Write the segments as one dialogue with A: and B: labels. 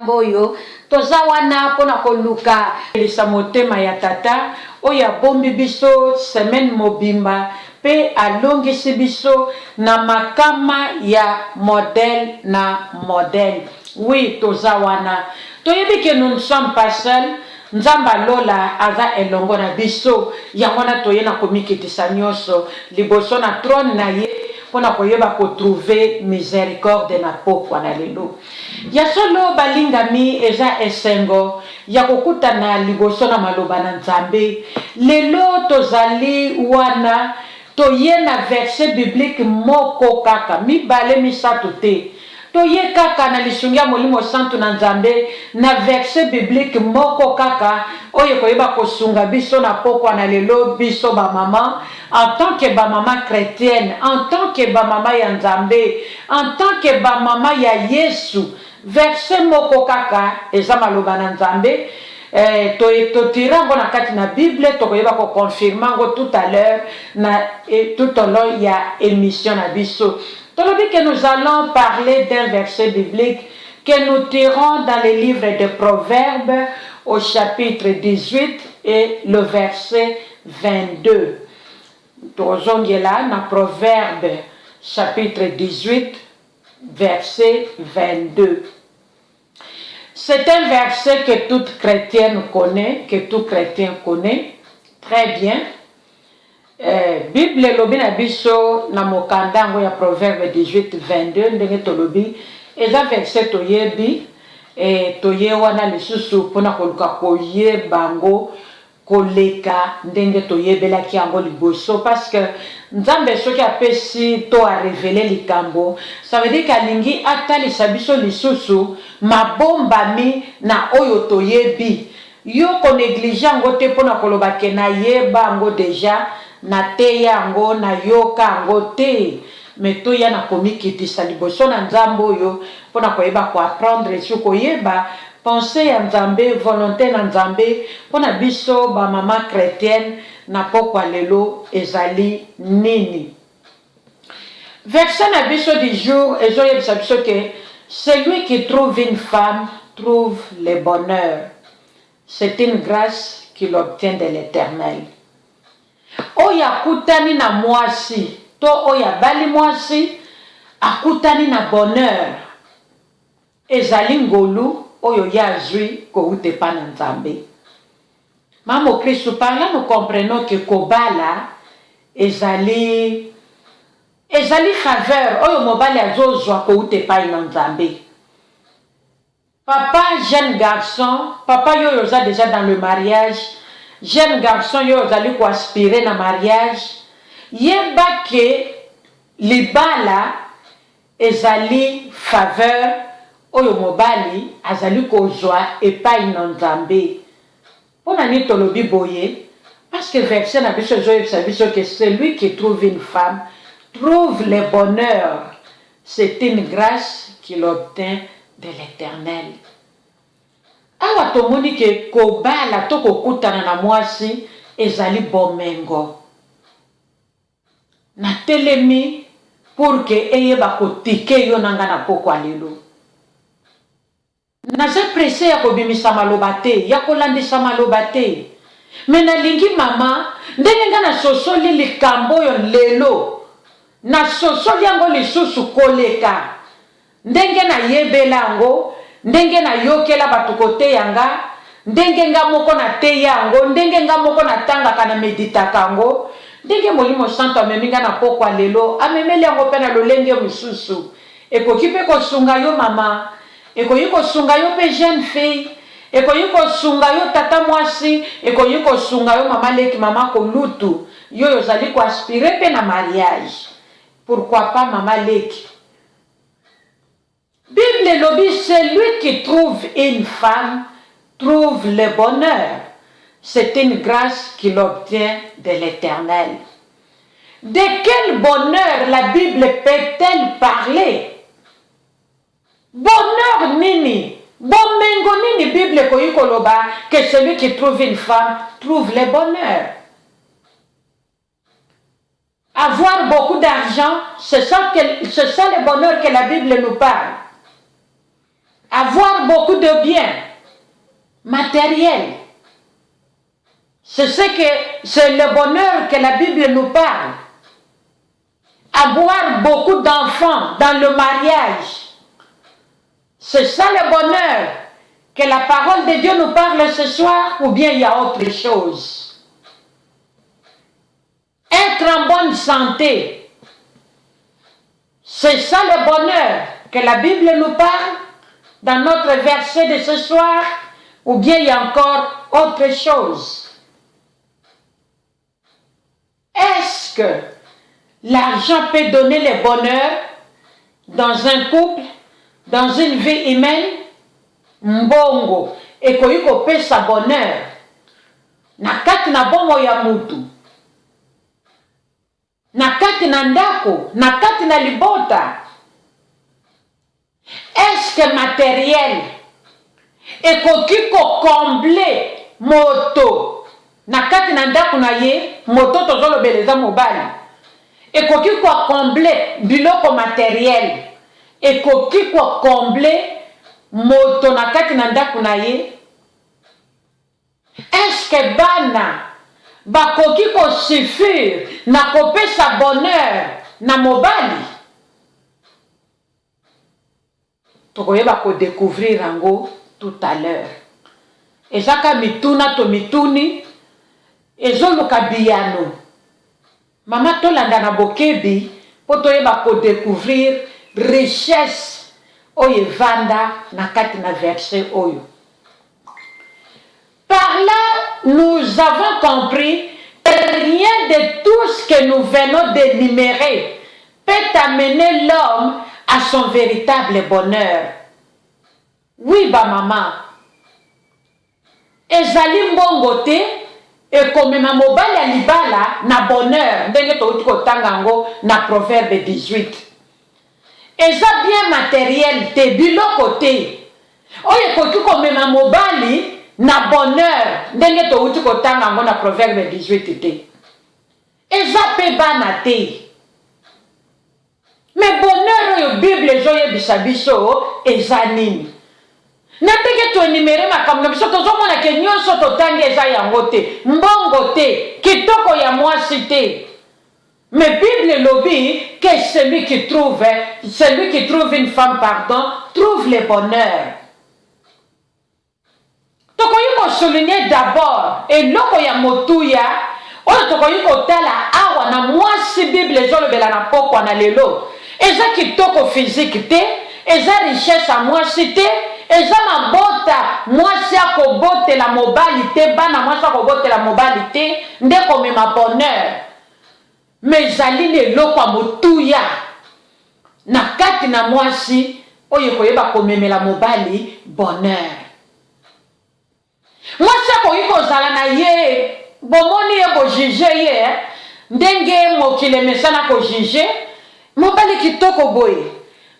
A: Boyo toza wana pona koluka elisa motema ya tata oyo abombi biso semaine mobimba pe alongisi biso na makama ya modèle na modèle. Oui, toza wana toyebi que nous ne sommes pas seuls. Nzamba lola aza elongo na biso yango na toye na komikitisa nyonso liboso na trône na ye pona koyeba ko trouver miséricorde na pokwa na lelo. Ya solo balingami eza esengo ya kokutana liboso na maloba na Nzambe. Lelo tozali wana toye na verset biblique moko kaka mibale misato te. Toye kaka na lisungia molimo santo na Nzambe na verset biblique moko kaka oyo koyeba kosunga biso na pokwa na lelo biso ba mama en tant que ba mama chrétienne, en tant que ba mama ya Nzambe, en tant que ba mama ya Yesu. Verset moko kaka eza maloba na Nzambe totirango na kati na Bible tokoyeba ko confirmango tout à l'heure na tout au long ya émission na biso. Tolobi que nous allons parler d'un verset biblique que nous tirons dans le livre de Proverbes au chapitre 18 et le verset 22. Tozongela na Proverbes chapitre 18 verset 22. C'est un verset que toute chrétienne connaît, que tout chrétien connaît très bien. Bible lobi na biso na mokanda ngo ya Proverbe 18 22 ndenge tolobi eza verset toyebi toye wana lisusu pona koluka koyeba ngo koleka ndenge toyebelaki yango liboso parce que Nzambe soki apesi to a révéler likambo ça veut dire kalingi atalisa biso lisusu mabombami na oyo toyebi yo ko néglige yango te pona koloba ke na yeba yango déjà na te yango na yoka yango te mais to ya na komikitisa liboso na Nzambe oyo pona koyeba ko apprendre su koyeba pensée ya Nzambe, volonté na Nzambe pona biso ba mama chrétienne na pokwa lelo ezali nini. Verset na biso du jour ezoyebisa biso que celui qui trouve une femme trouve le bonheur. C'est une grâce qu'il obtient de l'Éternel. Oya kutani na mwasi to oya bali mwasi akutani na bonheur ezali ngolu oyo yazwi ko ute pa na Nzambe. Mamo Kristo par là nous comprenons que kobala ezali faveur oyo mobali azozwa ko ute pa na Nzambe. Papa jeune garçon, papa yo yoza déjà dans le mariage, jeune garçon yo ozali ko aspirer na mariage, yeba ke libala ezali faveur oyo mobali azali kozwa epai na Nzambe. Pona ni tolobi boye parce que verset na biso zoyebisa biso que celui qui trouve une femme trouve le bonheur. C'est une grâce qu'il obtient de l'Éternel. Awa tomoni ke kobala to kokutana na mwasi ezali bomengo. Na telemi pour que eyeba kotike yo nanga na pokwa lelo. Naza pressé ya kobimisa maloba te, ya kolandisa maloba te. Me nalingi mama, ndenge nga na sosoli likambo yo lelo. Na sosoli yango lisusu koleka. Ndenge na yebela yango, ndenge na yokela batu kote yanga, ndenge nga moko na te yango, ndenge nga moko na tanga kana meditaka yango, ndenge molimo santo ameminga na pokwa lelo, amemeli yango pe na lolenge misusu. Ekoki pe kosunga yo mama, ekoki kosunga yo pe jeune fille, ekoki kosunga yo tata mwasi, ekoki kosunga yo mama leki mama kolutu, yo yozali ko aspirer pe na mariage. Pourquoi pas mama leki? Bible lobi celui qui trouve une femme trouve le bonheur. C'est une grâce qu'il obtient de l'Éternel. De quel bonheur la Bible peut-elle parler? Bonheur nini? Bomengo nini Bible koyi koloba que celui qui trouve une femme trouve le bonheur. Avoir beaucoup d'argent, c'est ça le bonheur que la Bible nous parle. avoir beaucoup de biens matériels. C'est le bonheur que la Bible nous parle. Avoir beaucoup d'enfants dans le mariage. C'est ça le bonheur que la parole de Dieu nous parle ce soir, ou bien il y a autre chose? Être en bonne santé. C'est ça le bonheur que la Bible nous parle dans notre verset de ce soir, ou bien il y a encore autre chose? Est-ce que l'argent peut donner le bonheur dans un couple, dans une vie humaine? Mbongo ekoyi kopesa bonheur na kati na bomo ya mutu, na kati na ndako, na kati na libota. Est-ce que matériel ekoki combler moto na kati na ndako na ye? Moto tozolobeleza mobali ekoki combler biloko matériel, ekoki combler moto na kati na ndako na ye? Est-ce que bana bakoki suffire na kopesa bonheur na mobali? Tokoyeba ko découvrir ango tout à l'heure. Ezaka mituna to mituni ezoluka biyano. Mama tolanda na bokebi po toyeba ko découvrir richesse oye vanda na kati na verset oyo. Par là, nous avons compris que rien de tout ce que nous venons d'énumérer peut amener l'homme à son véritable bonheur. Oui, ba maman. Ezali mbongo te ekomema mobali ya libala na bonheur. Ndenge touti kotanga ngo na Proverbe 18. Eza bien matériel te biloko te. Oye koki komema mobali na bonheur. Ndenge touti kotanga ngo na Proverbe 18 te. Eza pe bana te. Mais bonheur oyo Bible ezoye bisabiso eza nini? Nateke to enumere makambo na biso tozomona ke nyonso totangi eza yango te. Mbongo te, kitoko ya mwasi te. Mais Bible lobi que celui qui trouve une femme, trouve le bonheur. Tokoyi ko souligner d'abord eloko ya motuya oyo tokoyi ko tala awa na mwasi Bible ezolobela na pokwa na lelo. Eza kitoko physique te, eza richesse a mwasi te, eza mabota mwasi akobotela mobali te, bana mwasi akobotela mobali te, nde komema bonheur. Mais zali eloko motuya na kati na mwasi oyo koyeba komemela mobali bonheur. Mwasi akoyi kozala na ye bomoni ye bojuge ye ndenge mokili mesana kojuge mobali kitoko boye.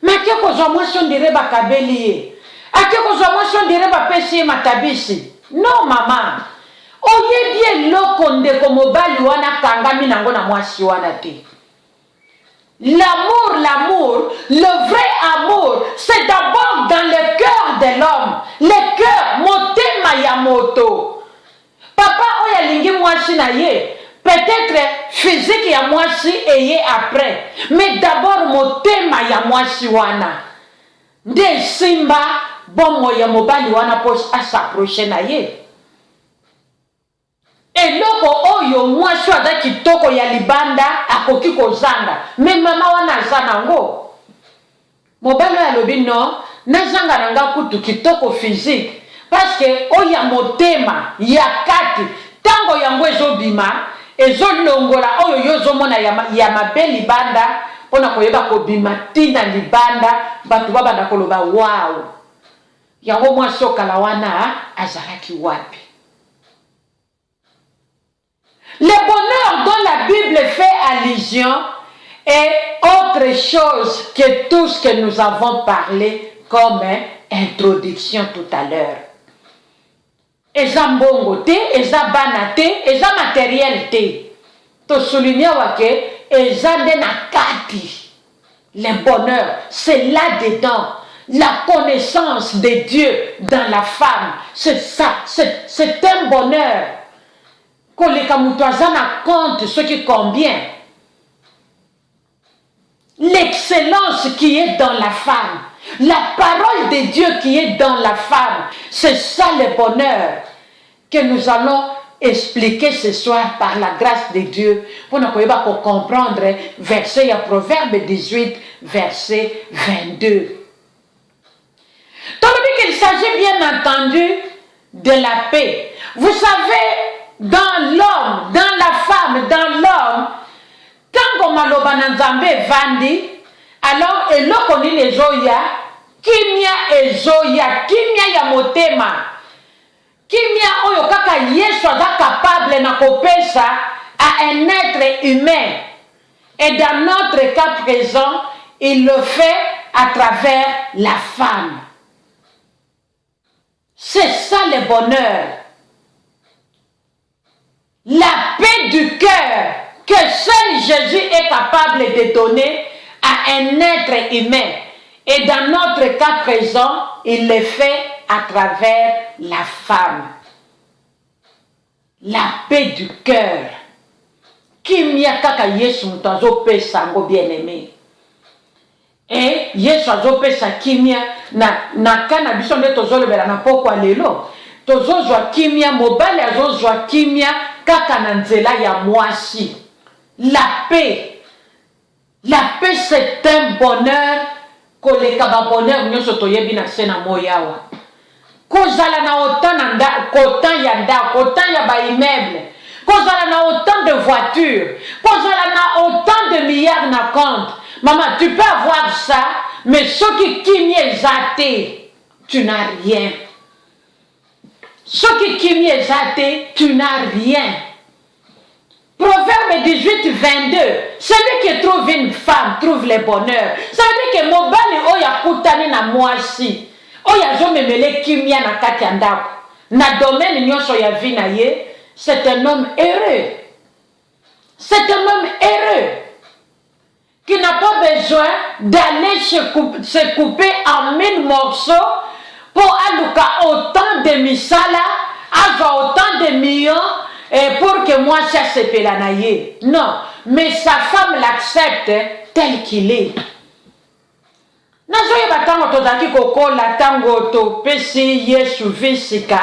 A: Make kozwa mwasi ondire bakabeli ye, ake kozwa mwasi ondire bapesi ye matabisi. Non mama, oyebi eloko ndeko mobali wana kangami nango na mwasi wana te. L'amour, le vrai amour, c'est d'abord dans le cœur de l'homme. Le cœur, motema ya moto. Papa oya lingi mwasi na ye, peut-être physique ya mwasi eye après. Mais d'abord motema ya mwasi wana. Nde simba bomo ya mobali wana pos a s'approcher na ye. Eloko oyo mwasi aza kitoko ya libanda akoki kozanga. Me mama wana aza nango. Mobali alobi no, nazanga nanga kutu kitoko physique. Parce que oya motema ya kati tango yango ezobima ezolongola oyo yozomona ya mabe libanda pona koyeba kobima tina libanda batu babanda koloba wow. Yango mwasi okala wana azalaki wapi? Le bonheur dont la Bible fait allusion est autre chose que tout ce que nous avons parlé comme introduction tout à l'heure. Eza mbongo te, eza bana te, eza matériel te. To souligner wake, eza de na kati. Le bonheur, c'est là-dedans. la connaissance de Dieu dans la femme. C'est ça, c'est un bonheur. Que les Kamutouazana compte ce qui convient. L'excellence qui est dans la femme. La parole de Dieu qui est dans la femme. C'est ça le bonheur que nous allons expliquer ce soir par la grâce de Dieu. Pour nous comprendre verset, il y a Proverbe 18, verset 22. Donc il s'agit bien entendu de la paix. Vous savez, dans l'homme, dans la femme, dans l'homme, quand on maloba nzambe vandi, alors eloko nini ezoya, kimia ezoya, kimia ya motema, kimia oyo kaka Yesu aza capable na kopesa à un être humain. Et dans notre cas présent, il le fait à travers la femme. C'est ça le bonheur. La paix du cœur que seul Jésus est capable de donner à un être humain. Et dans notre cas présent, il le fait à travers la femme. La paix du cœur. Kimia kaka Yesu mutazo pesa ngo bien-aimé. Et Yesu azo pesa kimia na kana biso nde tozolobela na pokwa lelo. Tozozwa kimia mobali azozwa kimia kaka na nzela ya mwasi. La paix. La paix, c'est un bonheur. Koleka ba bonheur nyonso toyebi na sena moyawa. Kozala na autant ya nda, autant ya ba immeuble. Kozala na autant de voitures. Kozala na autant de milliards na compte. Maman, tu peux avoir ça, mais ce qui est zaté, tu n'as rien. Ce qui est zaté, tu n'as rien. Proverbe 18, 22. Celui qui trouve une femme trouve le bonheur. Ça veut dire que mobali oya kutani na mwasi. Oya zo memele kimia na kati ya ndako. Na domaine nyonso ya vie na ye, c'est un homme heureux. C'est un homme heureux qui n'a pas besoin d'aller se couper en 1000 morceaux pour aluka autant de misala, avoir autant de millions. Et pour que moi ça se pelanaye. Non, mais sa femme l'accepte tel qu'il est. Nazoye batango tozaki kokola tango to pesi Yesu visika.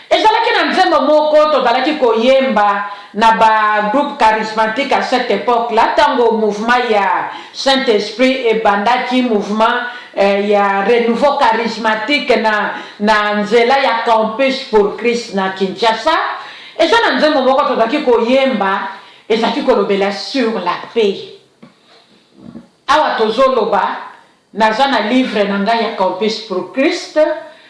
A: Ezalaki na nzembo moko tozalaki koyemba na ba groupe charismatique à cette époque là tango mouvement ya Saint-Esprit et bandaki mouvement ya renouveau charismatique na nzela ya campus pour Christ na Kinshasa. Et ça, dans un moment, quand on a dit koyemba, et ça qui kolobela sur la paix. Awa tozoloba, nazana livre nanga ya Campus pour Christ,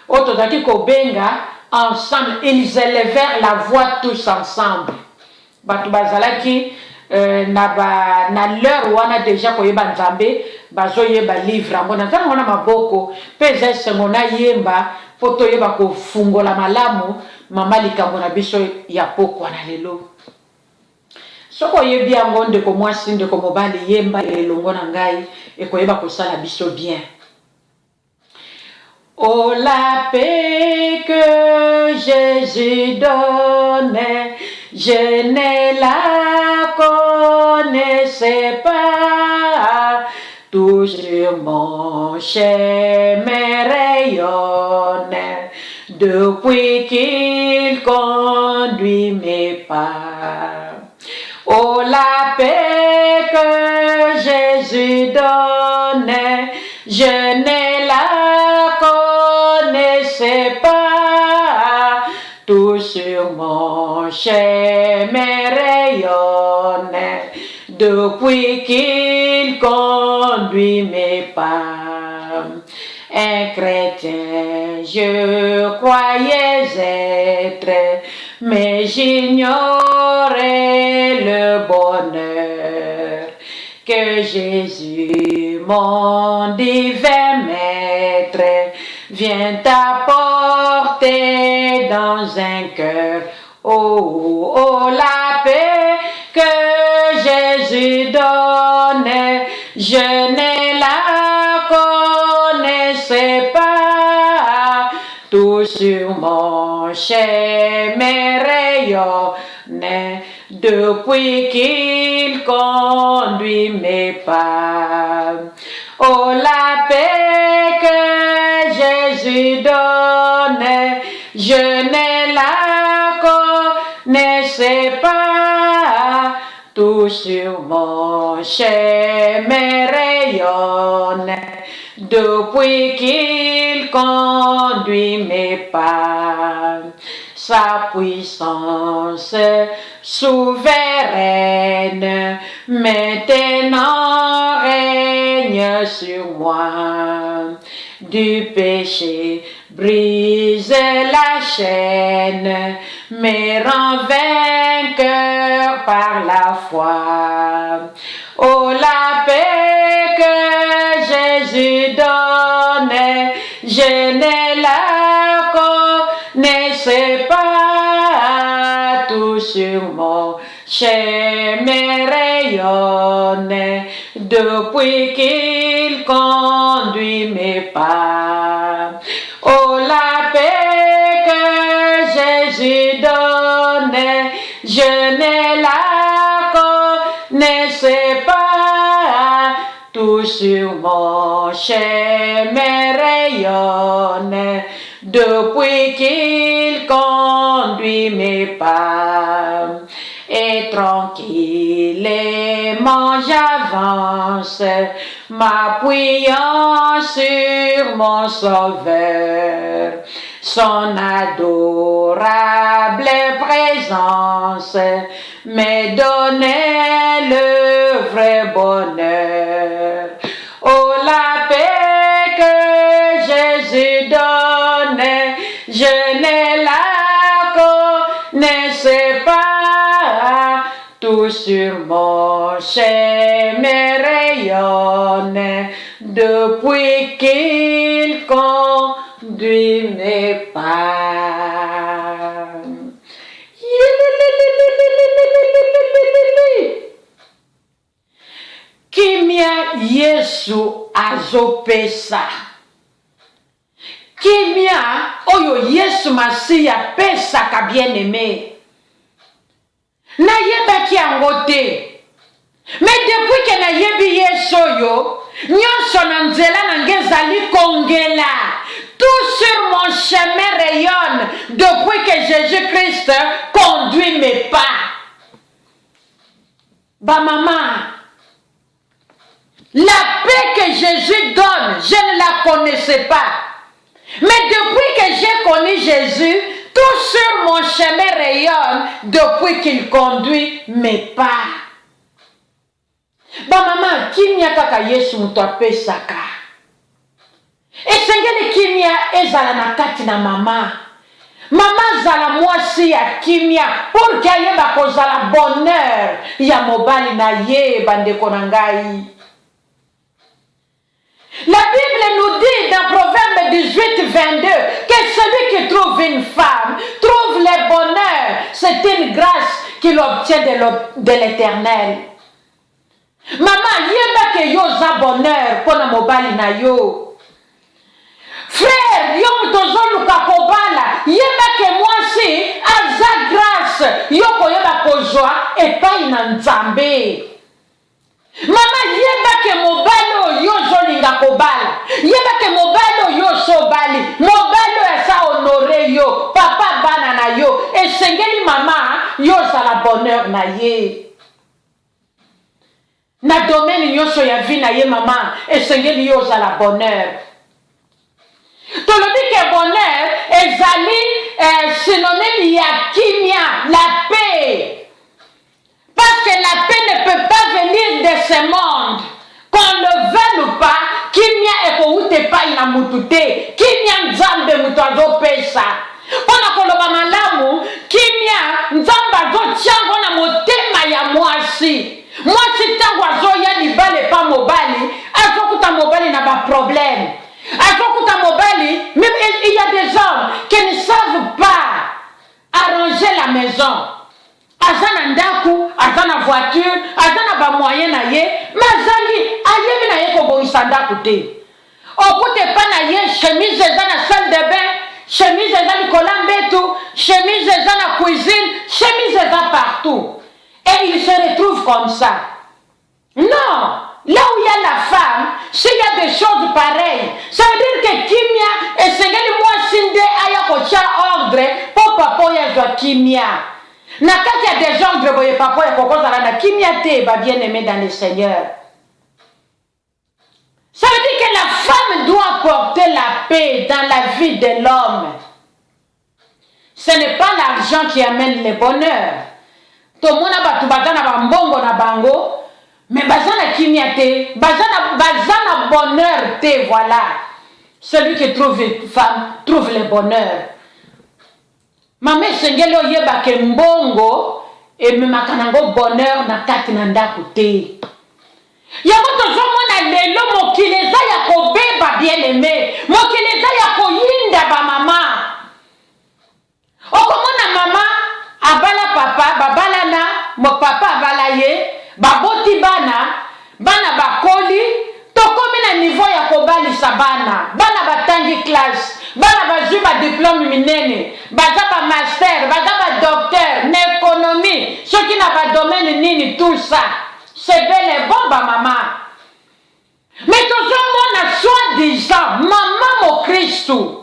A: otodaki kobenga ensemble, ils élevèrent la voix tous ensemble. Batu bazalaki na l'heure wana déjà koyeba nzambe, bazoyeba livre ngo nazana ngona maboko, peza sengona yemba, poto yeba ko fungola malamu. Mama likambo na biso ya pokwa na lelo. Soko yebi yango ndeko mwasi ndeko mobali yemba elongo na ngai ekoyeba kosala biso bien. Oh la paix que Jésus donne, je ne la connaissais pas. Tout sur mon chemin rayonne. Depuis qu'il conduit mes pas. Oh la paix que Jésus donne, je ne la connaissais pas. Tout sur mon chemin rayonne, depuis qu'il conduit mes pas. Un chrétien, je croyais être, mais j'ignorais le bonheur que Jésus, mon divin maître, vient apporter dans un cœur. Oh, oh, la paix que Jésus donne, je ne la connais tout sur mon chemin rayonne, depuis qu'il conduit mes pas. Oh, la paix que Jésus donne, je ne la connaissais pas. Tout sur mon chemin rayonne, depuis qu'il conduit mes pas. Sa puissance souveraine maintenant règne sur moi. Du péché brise la chaîne, me rend vainqueur par la foi. Oh, la paix que Jésus donne, je ne la connaissais pas. Tout sur mon chemin rayonne, depuis qu'il conduit mes pas. Oh, la paix que Jésus donne, je ne la connaissais pas. Tout sur mon chemin rayonne, depuis qu'il conduit mes pas. Et tranquillement j'avance, m'appuyant sur mon Sauveur. Son adorable présence me donnait le vrai bonheur. Oh, la paix que Jésus donne, je ne la connaissais pas. Tout sur mon chemin rayonne, depuis qu'il conduit mes pas. Kimia Yesu azopesa. Kimia oyo Yesu Masiya pesa ka bien-aimé. Na yeba ki angote. Mais depuis que na yebi Yesu yo, nyonso na nzela na ngezali kongela. Tout sur mon chemin rayonne depuis que Jésus-Christ conduit mes pas. Bah maman, la paix que Jésus donne, je ne la connaissais pas. Mais depuis que j'ai connu Jésus, tout sur mon chemin rayonne depuis qu'il conduit mes pas. Bah maman, kimia kaka Yesu muto apesaka. Esengeli kimia ezala na kati na mama. Mama zala mwasi ya kimia pour que ayeba kozala bonheur ya mobali na ye bandeko na ngai. La Bible nous dit dans Proverbe 18-22 que celui qui trouve une femme trouve le bonheur. C'est une grâce qu'il obtient de l'Éternel. Maman, yeba ke yo za bonheur pona mobali na yo. Frère, yo mtozo luka kobala, yeba ke mwasi aza grâce yo koyeba kozwa epai na Nzambe. Mama, yeba ke mobalo yo zolinga kobala, yeba ke mobalo yo sobali, mobalo esa honore yo, papa bana na yo, esengeli mama yo za la bonheur na ye. Na domaine nyonso ya vie na ye mama, esengeli yo za la bonheur. Tolobi ke bonheur ezali synonyme ya kimia, la paix. Parce que la paix ne peut pas venir de ce monde. Qu'on le veuille ou pas, kimia ekoute pa ina mutute, kimia Nzambe mutu azopesa. Pona koloba malamu, kimia Nzambe azotiango na motema ya mwasi. Mwasi tango azoya libale pa mobali, azokuta mobali na ba problème. Azokuta mobali, même il y a des hommes qui ne savent pas arranger la maison. Azana ndaku, azana voiture, azana ba moyen na ye, mazali ayebi na ye ko boisa ndaku te. Okute pa na ye chemise ezana salle de bain, chemise eza likolo mbetu, chemise eza na cuisine, chemise eza partout. Et il se retrouve comme ça. Non, là où il y a la femme, s'il y a des choses pareilles, ça veut dire que kimia et sengeli moi sinde aya kocha ordre pour papa ya jwa kimia. Na kati ya des ordres boye papa ya kokozala na kimia te ba bien aimé dans le Seigneur. Ça veut dire que la femme doit porter la paix dans la vie de l'homme. Ce n'est pas l'argent qui amène le bonheur. Tout le monde a un bongo na bango, mais bazana kimia te, bazana bonheur te, voilà. Celui qui trouve une femme trouve le bonheur. Mame sengelo yeba ke mbongo et me makanango bonheur na kati na ndaku te. Yango tozomona lelo mokili eza ya kobeba bien aimé, mokili eza ya koyinda ba mama. Okomona mama abala papa, babalana, mo papa abala ye, baboti bana, bana bakoli, tokomi na niveau ya kobalisa bana, bana batangi classe, bana bazwi ba diplôme minene, baza ba master, baza ba docteur, na économie, soki na ba domaine nini tout ça. C'est bel et bon, ba maman. Mais tozomona soi-disant, maman mo Christou.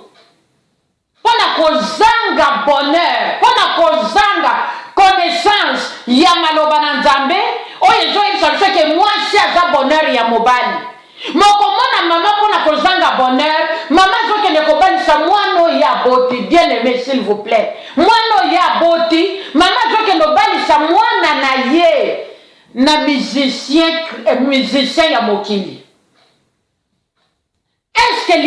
A: Pona kozanga bonheur, pona kozanga connaissance ya maloba na Nzambe, oyo ezoyebisa biso ke mwasi aza bonheur ya mobali. Mokomona mama pona kozanga bonheur, mama zokende kobalisa mwana oyo ya boti, bien aimé s'il vous plaît. Mwana oyo ya boti, mama zokende kobalisa mwana na ye na musicien ya mokili. Est-ce que